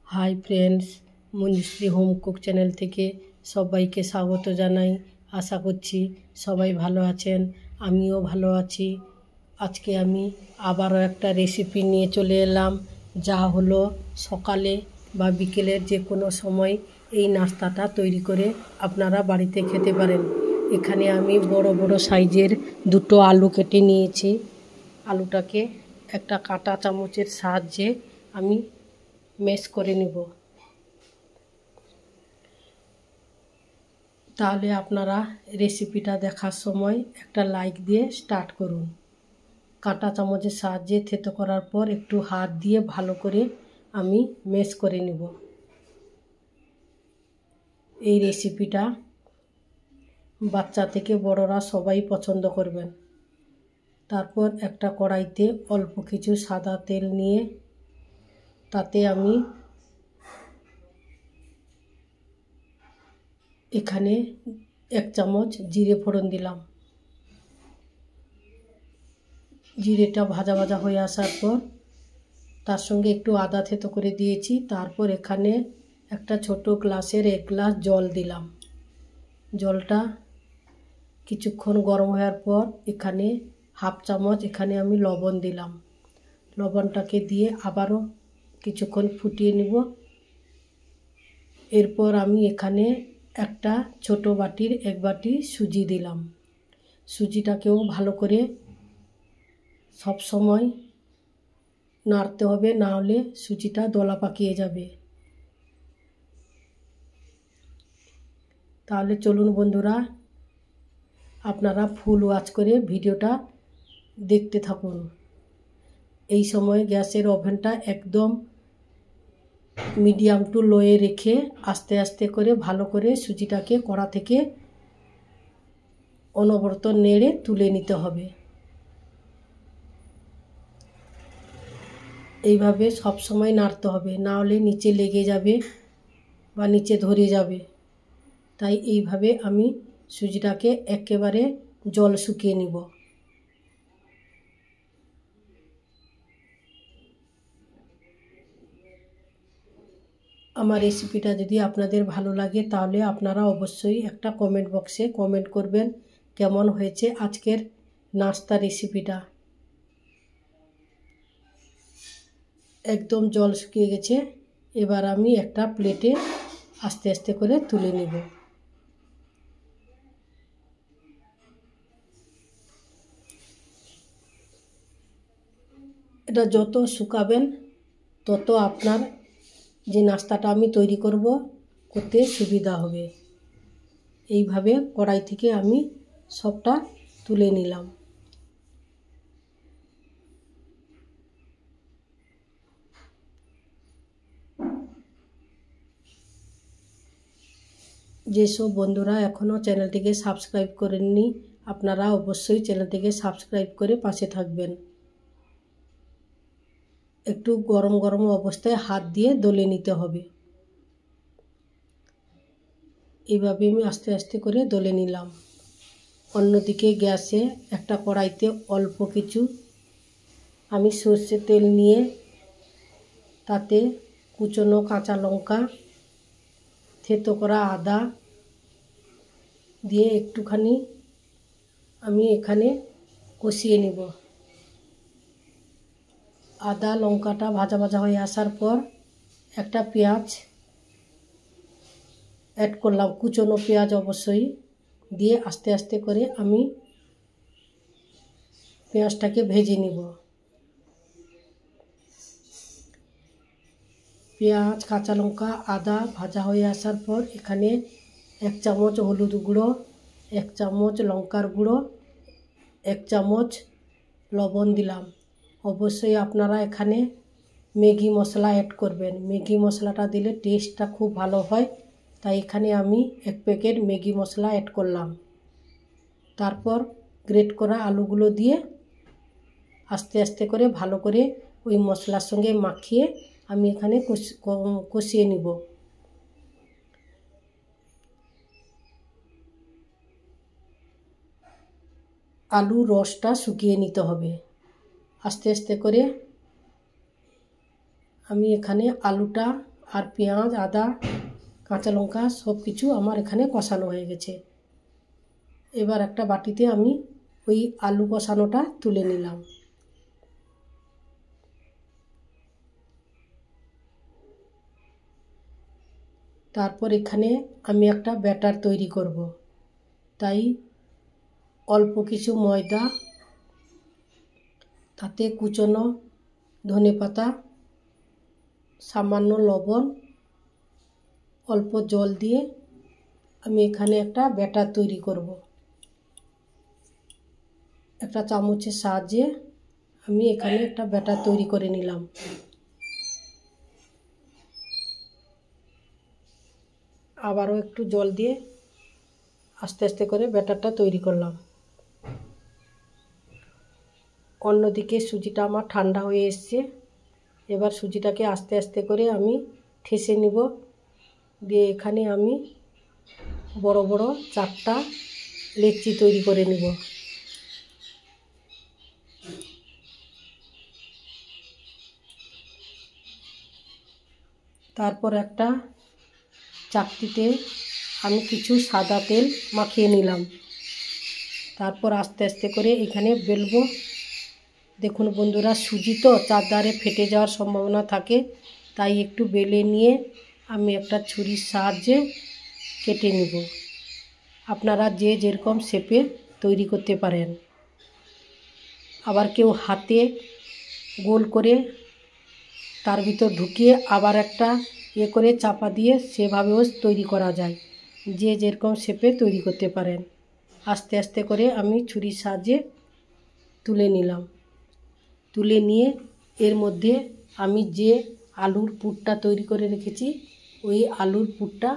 Hi friends, Manjushree home cook channel থেকে সবাইকে স্বাগত জানাই। আশা করছি সবাই ভালো আছেন, আমিও ভালো আছি। আজকে আমি আবারও একটা রেসিপি নিয়ে চলে এলাম, যা হলো সকালে বা বিকেলের যে কোনো সময় এই নাস্তাটা তৈরি করে আপনারা বাড়িতে খেতে পারেন। এখানে আমি বড় বড় সাইজের দুটো আলু কেটে নিয়েছি। আলুটাকে একটা কাঁটা চামচের সাহায্যে আমি ম্যাশ করে নেব। তাহলে আপনারা রেসিপিটা দেখার সময় একটা লাইক দিয়ে স্টার্ট করুন। কাঁটা চামচের সাহায্যে থেতো করার পর একটু হাত দিয়ে ভালো করে আমি ম্যাশ করে নেব। এই রেসিপিটা বাচ্চা থেকে বড়রা সবাই পছন্দ করবেন। তারপর একটা কড়াইতে অল্প কিছু সাদা তেল নিয়ে তাতে আমি এখানে 1 চামচ জিরে ফোড়ন দিলাম। জিরেটা ভাজা ভাজা হয়ে আসার পর তার সঙ্গে একটু আদা থেতো করে দিয়েছি। তারপর এখানে একটা ছোট গ্লাসের 1 গ্লাস জল দিলাম। জলটা কিছুক্ষণ গরম হওয়ার পর এখানে 1/2 চামচ এখানে আমি লবণ দিলাম। লবণটাকে দিয়ে আবারও কিছুক্ষণ ফুটিয়ে নেব। এরপর আমি এখানে একটা ছোট বাটির 1 বাটি সুজি দিলাম। সুজিটাকেও ভালো করে সব সময় নাড়তে হবে, না হলে সুজিটা দলা পাকিয়ে যাবে। তাহলে চলুন বন্ধুরা, আপনারা ফুল ওয়াচ করে ভিডিওটা দেখতে থাকুন। এই সময় গ্যাসের ওভেনটা একদম মিডিয়াম টু লোয়ে রেখে আস্তে আস্তে করে ভালো করে সুজিটাকে কড়া থেকে অনবরত নেড়ে তুলে নিতে হবে। এইভাবে সব সময় নাড়তে হবে, না হলে নিচে লেগে যাবে বা নিচে ধরে যাবে। তাই এইভাবে আমি সুজিটাকে একেবারে জল শুকিয়ে নিব। আমার রেসিপিটা যদি আপনাদের ভালো লাগে তাহলে আপনারা অবশ্যই একটা কমেন্ট বক্সে কমেন্ট করবেন কেমন হয়েছে আজকের নাস্তা রেসিপিটা। একদম জল শুকিয়ে গেছে। এবার আমি একটা প্লেটে আস্তে আস্তে করে তুলে নেব। এটা যত শুকাবেন তত আপনার যে নাস্তাটা আমি তৈরি করতে সুবিধা হবে। এইভাবে কড়াই থেকে আমি সবটা তুলে নিলাম। যেসব বন্ধুরা এখনও চ্যানেলটিকে সাবস্ক্রাইব করেননি, আপনারা অবশ্যই চ্যানেলটিকে সাবস্ক্রাইব করে পাশে থাকবেন। একটু গরম গরম অবস্থায় হাত দিয়ে দলে নিতে হবে। এইভাবে আমি আস্তে আস্তে করে দলে নিলাম। অন্যদিকে গ্যাসে একটা কড়াইতে অল্প কিছু আমি সর্ষের তেল নিয়ে তাতে কুচনো কাঁচা লঙ্কা, থেতো করা আদা দিয়ে একটুখানি আমি এখানে কষিয়ে নেব। আদা লঙ্কাটা ভাজা ভাজা হয়ে আসার পর একটা পেঁয়াজ অ্যাড করলাম, কুচনো পেঁয়াজ অবশ্যই দিয়ে আস্তে আস্তে করে আমি পেঁয়াজটাকে ভেজে নিব। পেঁয়াজ, কাঁচা লঙ্কা, আদা ভাজা হয়ে আসার পর এখানে 1 চামচ হলুদ গুঁড়ো, 1 চামচ লঙ্কার গুঁড়ো, 1 চামচ লবণ দিলাম। অবশ্যই আপনারা এখানে ম্যাগি মশলা অ্যাড করবেন। ম্যাগি মশলাটা দিলে টেস্টটা খুব ভালো হয়, তাই এখানে আমি 1 প্যাকেট ম্যাগি মশলা অ্যাড করলাম। তারপর গ্রেট করা আলুগুলো দিয়ে আস্তে আস্তে করে ভালো করে ওই মশলার সঙ্গে মাখিয়ে আমি এখানে কষিয়ে নিব। আলুর রসটা শুকিয়ে নিতে হবে। আস্তে আস্তে করে আমি এখানে আর পেঁয়াজ, আদা, কাঁচা লঙ্কা সব কিছু আমার এখানে কষানো হয়ে গেছে। এবার একটা বাটিতে আমি ওই আলু কষানোটা তুলে নিলাম। তারপর এখানে আমি একটা ব্যাটার তৈরি করব। তাই অল্প কিছু ময়দা, তাতে কুচনো ধনেপাতা, সামান্য লবণ, অল্প জল দিয়ে আমি এখানে একটা ব্যাটার তৈরি করব। একটা চামচের সাহায্যে আমি এখানে একটা ব্যাটার তৈরি করে নিলাম। আবারও একটু জল দিয়ে আস্তে আস্তে করে ব্যাটারটা তৈরি করলাম। অন্যদিকে সুজিটা আমার ঠান্ডা হয়ে এসছে। এবার সুজিটাকে আস্তে আস্তে করে আমি ঠেসে নিব। দিয়ে এখানে আমি বড় বড় 4টা লেচি তৈরি করে নিব। তারপর একটা চাকতিতে আমি কিছু সাদা তেল মাখিয়ে নিলাম। তারপর আস্তে আস্তে করে এখানে বেলবো। দেখুন বন্ধুরা, সুজি তো চারধারে ফেটে যাওয়ার সম্ভাবনা থাকে, তাই একটু বেলে নিয়ে আমি একটা ছুরির সাহায্যে কেটে নিব। আপনারা যে যেরকম শেপে তৈরি করতে পারেন। আবার কেউ হাতে গোল করে তার ভিতর ঢুকিয়ে আবার একটা করে চাপা দিয়ে সেভাবেও তৈরি করা যায়। যে যেরকম শেপে তৈরি করতে পারেন। আস্তে আস্তে করে আমি ছুরির সাহায্যে তুলে নিলাম। তুলে নিয়ে এর মধ্যে আমি যে আলুর পুরটা তৈরি করে রেখেছি ওই আলুর পুরটা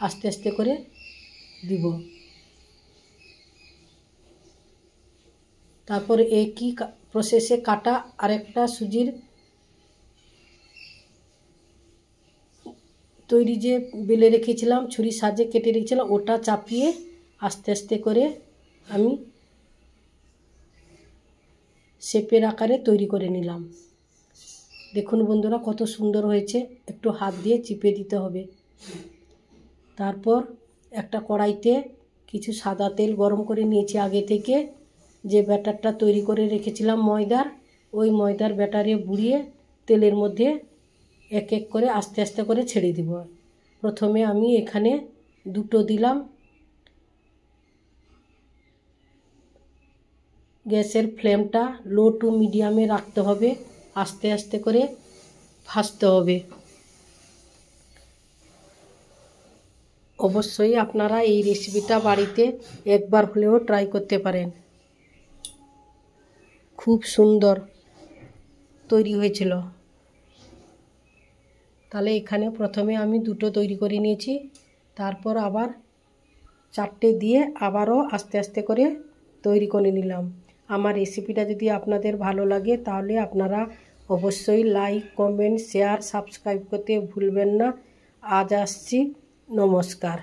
আস্তে আস্তে করে দিব। তারপর একই প্রসেসে কাটা আরেকটা সুজির তৈরি যে বেলে রেখেছিলাম, ছুরির সাহায্যে কেটে রেখেছিলাম, ওটা চাপিয়ে আস্তে আস্তে করে আমি শেপের আকারে তৈরি করে নিলাম। দেখুন বন্ধুরা কত সুন্দর হয়েছে। একটু হাত দিয়ে চিপে দিতে হবে। তারপর একটা কড়াইতে কিছু সাদা তেল গরম করে নিয়েছি আগে থেকে। যে ব্যাটারটা তৈরি করে রেখেছিলাম ময়দার, ওই ময়দার ব্যাটারে বুড়িয়ে তেলের মধ্যে এক এক করে আস্তে আস্তে করে ছেড়ে দিব। প্রথমে আমি এখানে 2টো দিলাম। গ্যাসের ফ্লেমটা লো টু মিডিয়ামে রাখতে হবে। আস্তে আস্তে করে ভাজতে হবে। অবশ্যই আপনারা এই রেসিপিটা বাড়িতে একবার হলেও ট্রাই করতে পারেন। খুব সুন্দর তৈরি হয়েছিল। তাহলে এখানে প্রথমে আমি 2টো তৈরি করে নিয়েছি। তারপর আবার 4টে দিয়ে আবারও আস্তে আস্তে করে তৈরি করে নিলাম। আমার রেসিপিটা যদি আপনাদের ভালো লাগে তাহলে আপনারা অবশ্যই লাইক, কমেন্ট, শেয়ার, সাবস্ক্রাইব করতে ভুলবেন না। আজ আসছি, নমস্কার।